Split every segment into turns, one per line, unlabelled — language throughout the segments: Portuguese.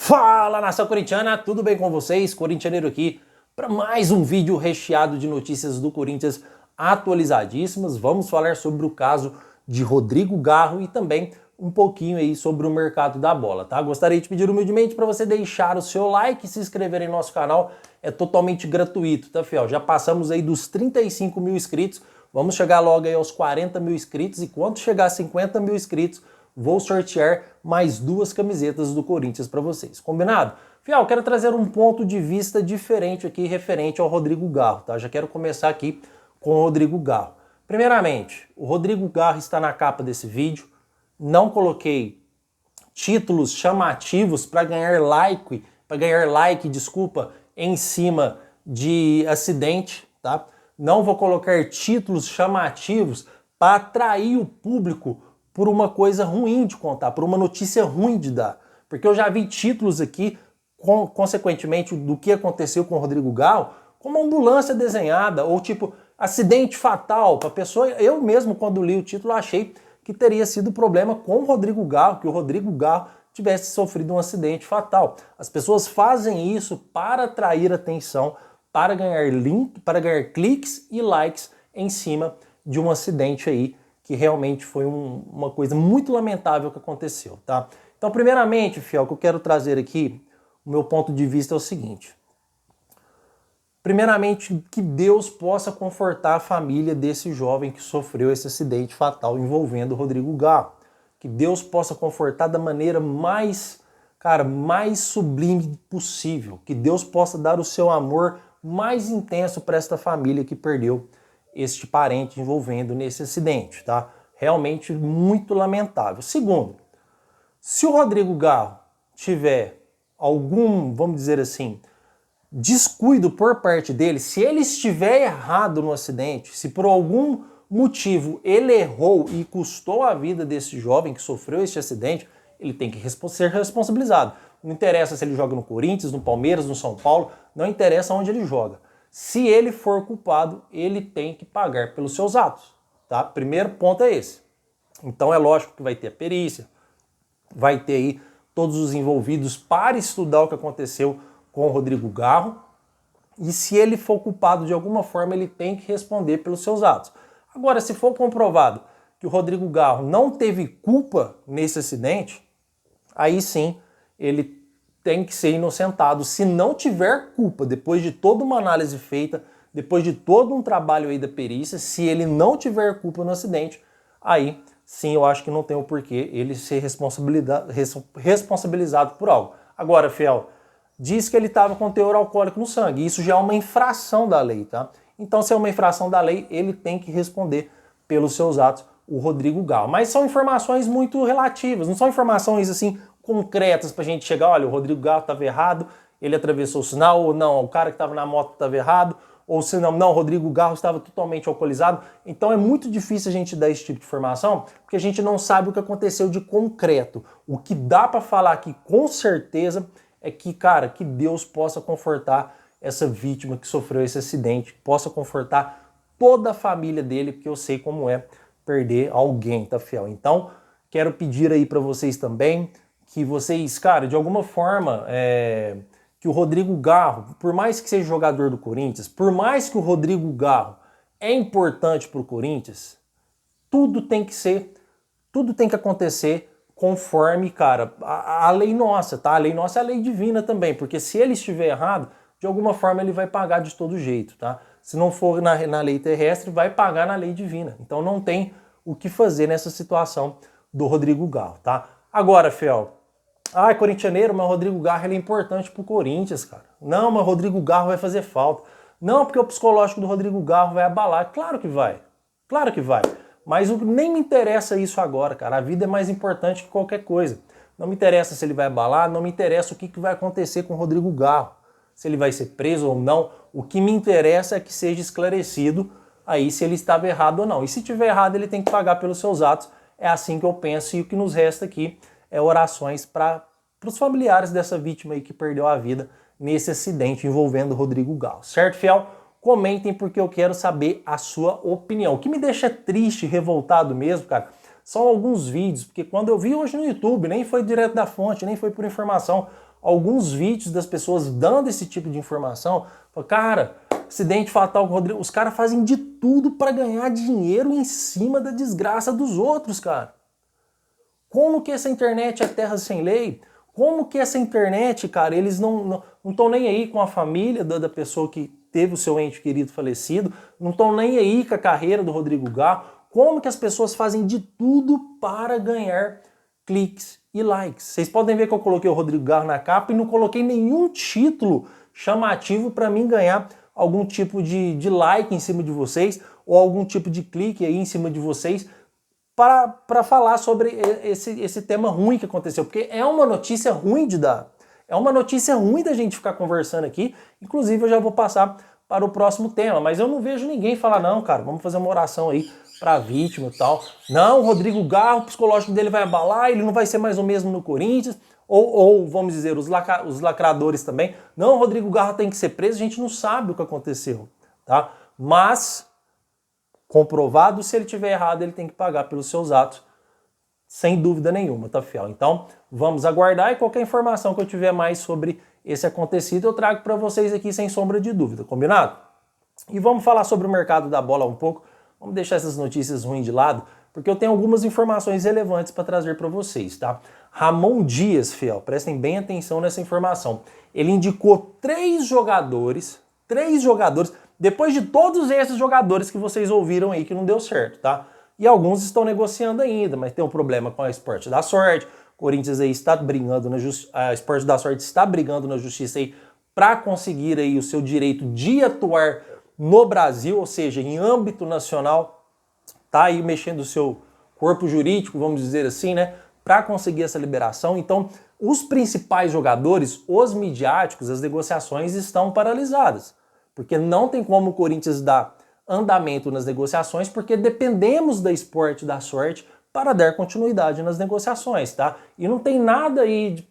Fala, nação corintiana, tudo bem com vocês? Corintianeiro aqui para mais um vídeo recheado de notícias do Corinthians atualizadíssimas. Vamos falar sobre o caso de Rodrigo Garro e também um pouquinho aí sobre o mercado da bola, tá? Gostaria de pedir humildemente para você deixar o seu like e se inscrever em nosso canal, é totalmente gratuito, tá, fiel? Já passamos aí dos 35 mil inscritos, vamos chegar logo aí aos 40 mil inscritos e quando chegar a 50 mil inscritos, vou sortear mais 2 camisetas do Corinthians para vocês. Combinado? Fiel, quero trazer um ponto de vista diferente aqui referente ao Rodrigo Garro, tá? Já quero começar aqui com o Rodrigo Garro. Primeiramente, o Rodrigo Garro está na capa desse vídeo. Não coloquei títulos chamativos para ganhar like, em cima de acidente, tá? Não vou colocar títulos chamativos para atrair o público por uma coisa ruim de contar, por uma notícia ruim de dar. Porque eu já vi títulos aqui, consequentemente, do que aconteceu com o Rodrigo Garro, como ambulância desenhada, ou tipo, acidente fatal para a pessoa. Eu mesmo, quando li o título, achei que teria sido problema com o Rodrigo Garro, que o Rodrigo Garro tivesse sofrido um acidente fatal. As pessoas fazem isso para atrair atenção, para ganhar cliques e likes em cima de um acidente aí, que realmente foi uma coisa muito lamentável que aconteceu, tá? Então, primeiramente, fiel, o que eu quero trazer aqui, o meu ponto de vista é o seguinte. Primeiramente, que Deus possa confortar a família desse jovem que sofreu esse acidente fatal envolvendo o Rodrigo Garro. Que Deus possa confortar da maneira mais sublime possível. Que Deus possa dar o seu amor mais intenso para esta família que perdeu este parente envolvendo nesse acidente, tá? Realmente muito lamentável. Segundo, se o Rodrigo Garro tiver algum, vamos dizer assim, descuido por parte dele, se ele estiver errado no acidente, se por algum motivo ele errou e custou a vida desse jovem que sofreu este acidente, ele tem que ser responsabilizado. Não interessa se ele joga no Corinthians, no Palmeiras, no São Paulo, não interessa onde ele joga. Se ele for culpado, ele tem que pagar pelos seus atos, tá? Primeiro ponto é esse. Então é lógico que vai ter a perícia, vai ter aí todos os envolvidos para estudar o que aconteceu com o Rodrigo Garro, e se ele for culpado de alguma forma, ele tem que responder pelos seus atos. Agora, se for comprovado que o Rodrigo Garro não teve culpa nesse acidente, aí sim ele tem que ser inocentado. Se não tiver culpa, depois de toda uma análise feita, depois de todo um trabalho aí da perícia, se ele não tiver culpa no acidente, aí sim eu acho que não tem o porquê ele ser responsabilizado por algo. Agora, fiel, diz que ele estava com teor alcoólico no sangue. Isso já é uma infração da lei, tá? Então, se é uma infração da lei, ele tem que responder pelos seus atos, o Rodrigo Garro. Mas são informações muito relativas, não são informações assim concretas pra gente chegar, olha, o Rodrigo Garro estava errado, ele atravessou o sinal, ou não, o cara que estava na moto estava errado, ou se não, o Rodrigo Garro estava totalmente alcoolizado. Então é muito difícil a gente dar esse tipo de informação, porque a gente não sabe o que aconteceu de concreto. O que dá para falar aqui com certeza é que, cara, que Deus possa confortar essa vítima que sofreu esse acidente, possa confortar toda a família dele, porque eu sei como é perder alguém, tá, fiel? Então, quero pedir aí para vocês também que vocês, cara, de alguma forma, que o Rodrigo Garro, por mais que seja jogador do Corinthians, por mais que o Rodrigo Garro é importante para o Corinthians, tudo tem que acontecer conforme, cara, a lei nossa, tá? A lei nossa é a lei divina também, porque se ele estiver errado, de alguma forma ele vai pagar de todo jeito, tá? Se não for na lei terrestre, vai pagar na lei divina. Então não tem o que fazer nessa situação do Rodrigo Garro, tá? Agora, fiel, corintianeiro, mas o Rodrigo Garro ele é importante pro Corinthians, cara. Não, mas o Rodrigo Garro vai fazer falta. Não, porque o psicológico do Rodrigo Garro vai abalar. Claro que vai. Claro que vai. Mas nem me interessa isso agora, cara. A vida é mais importante que qualquer coisa. Não me interessa se ele vai abalar, não me interessa o que vai acontecer com o Rodrigo Garro. Se ele vai ser preso ou não. O que me interessa é que seja esclarecido aí se ele estava errado ou não. E se tiver errado, ele tem que pagar pelos seus atos. É assim que eu penso e o que nos resta aqui é orações para os familiares dessa vítima aí que perdeu a vida nesse acidente envolvendo o Rodrigo Garro. Certo, fiel? Comentem porque eu quero saber a sua opinião. O que me deixa triste, revoltado mesmo, cara, são alguns vídeos, porque quando eu vi hoje no YouTube, nem foi direto da fonte, nem foi por informação, alguns vídeos das pessoas dando esse tipo de informação. Cara, acidente fatal com o Rodrigo. Os caras fazem de tudo para ganhar dinheiro em cima da desgraça dos outros, cara. Como que essa internet é terra sem lei? Como que essa internet, cara, eles não estão nem aí com a família da pessoa que teve o seu ente querido falecido, não estão nem aí com a carreira do Rodrigo Garro. Como que as pessoas fazem de tudo para ganhar cliques e likes? Vocês podem ver que eu coloquei o Rodrigo Garro na capa e não coloquei nenhum título chamativo para mim ganhar algum tipo de like em cima de vocês ou algum tipo de clique aí em cima de vocês para falar sobre esse tema ruim que aconteceu, porque é uma notícia ruim de dar. É uma notícia ruim da gente ficar conversando aqui. Inclusive, eu já vou passar para o próximo tema, mas eu não vejo ninguém falar, não, cara, vamos fazer uma oração aí para a vítima e tal. Não, o Rodrigo Garro, o psicológico dele vai abalar, ele não vai ser mais o mesmo no Corinthians. Ou vamos dizer, os lacradores também. Não, o Rodrigo Garro tem que ser preso, a gente não sabe o que aconteceu, tá? Mas comprovado, se ele tiver errado, ele tem que pagar pelos seus atos, sem dúvida nenhuma, tá, fiel? Então, vamos aguardar e qualquer informação que eu tiver mais sobre esse acontecido, eu trago para vocês aqui sem sombra de dúvida, combinado? E vamos falar sobre o mercado da bola um pouco, vamos deixar essas notícias ruins de lado, porque eu tenho algumas informações relevantes para trazer para vocês, tá? Ramon Dias, fiel, prestem bem atenção nessa informação. Ele indicou três jogadores, depois de todos esses jogadores que vocês ouviram aí que não deu certo, tá? E alguns estão negociando ainda, mas tem um problema com a Esporte da Sorte. O Corinthians aí está brigando na justiça, a Esporte da Sorte está brigando na justiça aí para conseguir aí o seu direito de atuar no Brasil, ou seja, em âmbito nacional, tá aí mexendo o seu corpo jurídico, vamos dizer assim, né, para conseguir essa liberação. Então, os principais jogadores, os midiáticos, as negociações estão paralisadas. Porque não tem como o Corinthians dar andamento nas negociações, porque dependemos da Esporte da Sorte para dar continuidade nas negociações, tá? E não tem nada aí de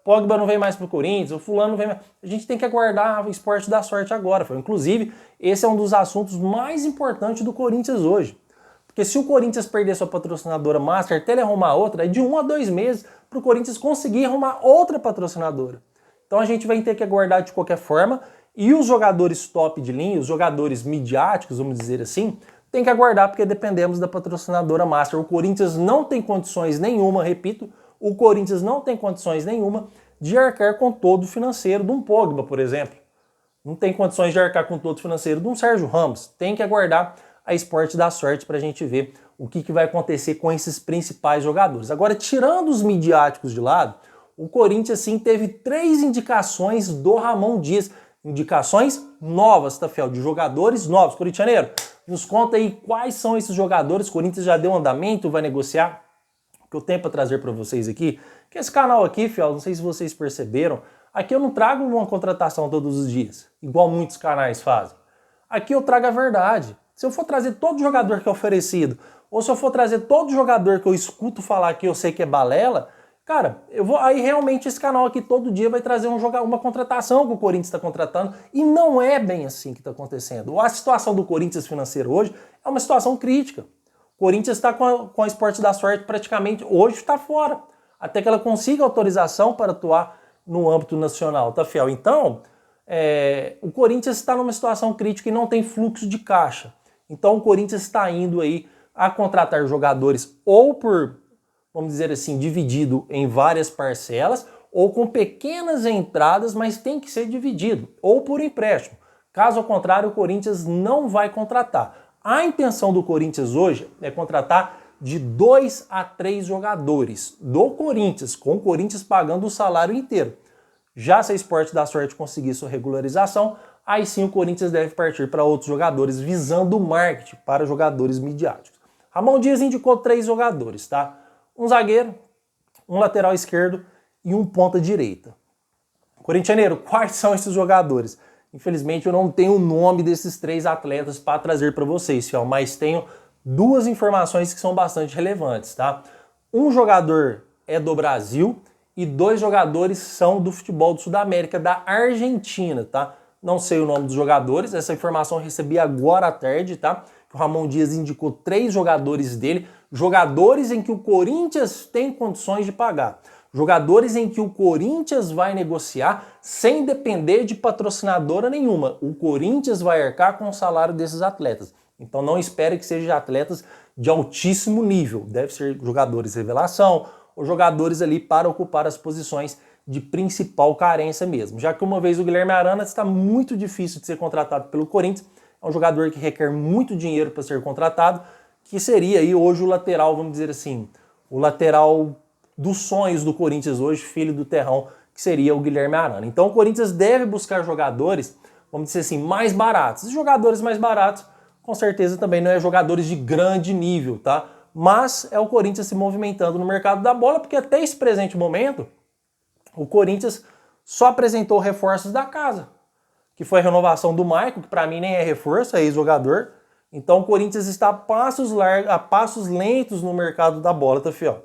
Pogba não vem mais pro Corinthians, o fulano não vem mais. A gente tem que aguardar a Esporte da Sorte agora. Inclusive, esse é um dos assuntos mais importantes do Corinthians hoje. Porque se o Corinthians perder sua patrocinadora master, até ele arrumar outra, é de 1 a 2 meses para o Corinthians conseguir arrumar outra patrocinadora. Então a gente vai ter que aguardar de qualquer forma. E os jogadores top de linha, os jogadores midiáticos, vamos dizer assim, tem que aguardar porque dependemos da patrocinadora master. O Corinthians não tem condições nenhuma, repito, o Corinthians não tem condições nenhuma de arcar com todo o financeiro de um Pogba, por exemplo. Não tem condições de arcar com todo o financeiro de um Sérgio Ramos. Tem que aguardar a Esporte da Sorte para a gente ver o que vai acontecer com esses principais jogadores. Agora, tirando os midiáticos de lado, o Corinthians sim teve 3 indicações do Ramon Dias. Indicações novas, tá, fiel? De jogadores novos. Corintianeiro, nos conta aí quais são esses jogadores. O Corinthians já deu andamento, vai negociar? O que eu tenho para trazer para vocês aqui, que esse canal aqui, fiel, não sei se vocês perceberam, aqui eu não trago uma contratação todos os dias, igual muitos canais fazem. Aqui eu trago a verdade. Se eu for trazer todo jogador que é oferecido, ou se eu for trazer todo jogador que eu escuto falar que eu sei que é balela, cara, aí realmente esse canal aqui todo dia vai trazer uma contratação que o Corinthians está contratando e não é bem assim que está acontecendo. A situação do Corinthians financeiro hoje é uma situação crítica. O Corinthians está com a Esporte da Sorte praticamente hoje está fora, até que ela consiga autorização para atuar no âmbito nacional, tá, fiel? Então, o Corinthians está numa situação crítica e não tem fluxo de caixa. Então o Corinthians está indo aí a contratar jogadores ou por, vamos dizer assim, dividido em várias parcelas, ou com pequenas entradas, mas tem que ser dividido, ou por empréstimo. Caso contrário, o Corinthians não vai contratar. A intenção do Corinthians hoje é contratar de 2 a 3 jogadores do Corinthians, com o Corinthians pagando o salário inteiro. Já se a Esporte da Sorte conseguir sua regularização, aí sim o Corinthians deve partir para outros jogadores, visando o marketing para jogadores midiáticos. Ramon Dias indicou 3 jogadores, tá? Um zagueiro, um lateral esquerdo e um ponta direita. Corintianeiro, quais são esses jogadores? Infelizmente eu não tenho o nome desses 3 atletas para trazer para vocês, fiel, mas tenho 2 informações que são bastante relevantes, tá? Um jogador é do Brasil e 2 jogadores são do futebol do Sudamérica, da Argentina, tá? Não sei o nome dos jogadores, essa informação eu recebi agora à tarde, tá? O Ramon Dias indicou 3 jogadores dele, jogadores em que o Corinthians tem condições de pagar. Jogadores em que o Corinthians vai negociar sem depender de patrocinadora nenhuma. O Corinthians vai arcar com o salário desses atletas. Então não espere que sejam atletas de altíssimo nível. Deve ser jogadores revelação ou jogadores ali para ocupar as posições de principal carência mesmo. Já que uma vez o Guilherme Arana está muito difícil de ser contratado pelo Corinthians, é um jogador que requer muito dinheiro para ser contratado, que seria aí hoje o lateral, vamos dizer assim, o lateral dos sonhos do Corinthians hoje, filho do Terrão, que seria o Guilherme Arana. Então o Corinthians deve buscar jogadores, vamos dizer assim, mais baratos. Os jogadores mais baratos, com certeza também não é jogadores de grande nível, tá? Mas é o Corinthians se movimentando no mercado da bola, porque até esse presente momento, o Corinthians só apresentou reforços da casa, que foi a renovação do Maicon, que para mim nem é reforço, é ex-jogador. Então o Corinthians está a passos lentos no mercado da bola, tá, fiel?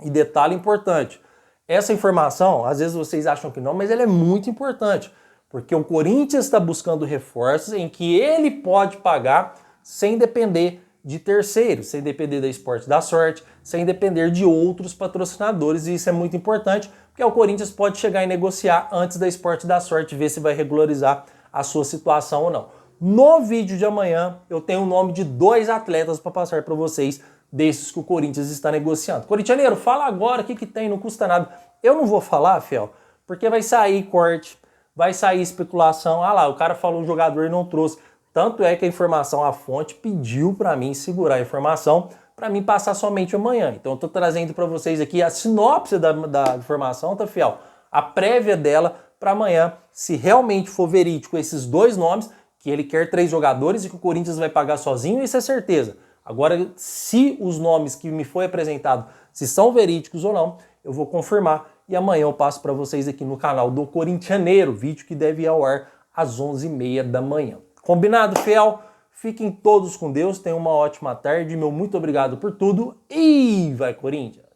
E detalhe importante, essa informação, às vezes vocês acham que não, mas ela é muito importante, porque o Corinthians está buscando reforços em que ele pode pagar sem depender de terceiros, sem depender da Esporte da Sorte, sem depender de outros patrocinadores, e isso é muito importante, porque o Corinthians pode chegar e negociar antes da Esporte da Sorte, ver se vai regularizar a sua situação ou não. No vídeo de amanhã, eu tenho o nome de 2 atletas para passar para vocês, desses que o Corinthians está negociando. Corintianeiro, fala agora o que tem, não custa nada. Eu não vou falar, fiel, porque vai sair corte, vai sair especulação. Ah lá, o cara falou um jogador e não trouxe. Tanto é que a informação, a fonte pediu para mim segurar a informação para mim passar somente amanhã. Então eu estou trazendo para vocês aqui a sinopse da informação, tá, fiel? A prévia dela para amanhã, se realmente for verídico esses 2 nomes, que ele quer 3 jogadores e que o Corinthians vai pagar sozinho, isso é certeza. Agora, se os nomes que me foi apresentado, se são verídicos ou não, eu vou confirmar e amanhã eu passo para vocês aqui no canal do Corintianeiro, vídeo que deve ir ao ar às 11h30 da manhã. Combinado, fiel? Fiquem todos com Deus, tenham uma ótima tarde, meu muito obrigado por tudo e vai Corinthians!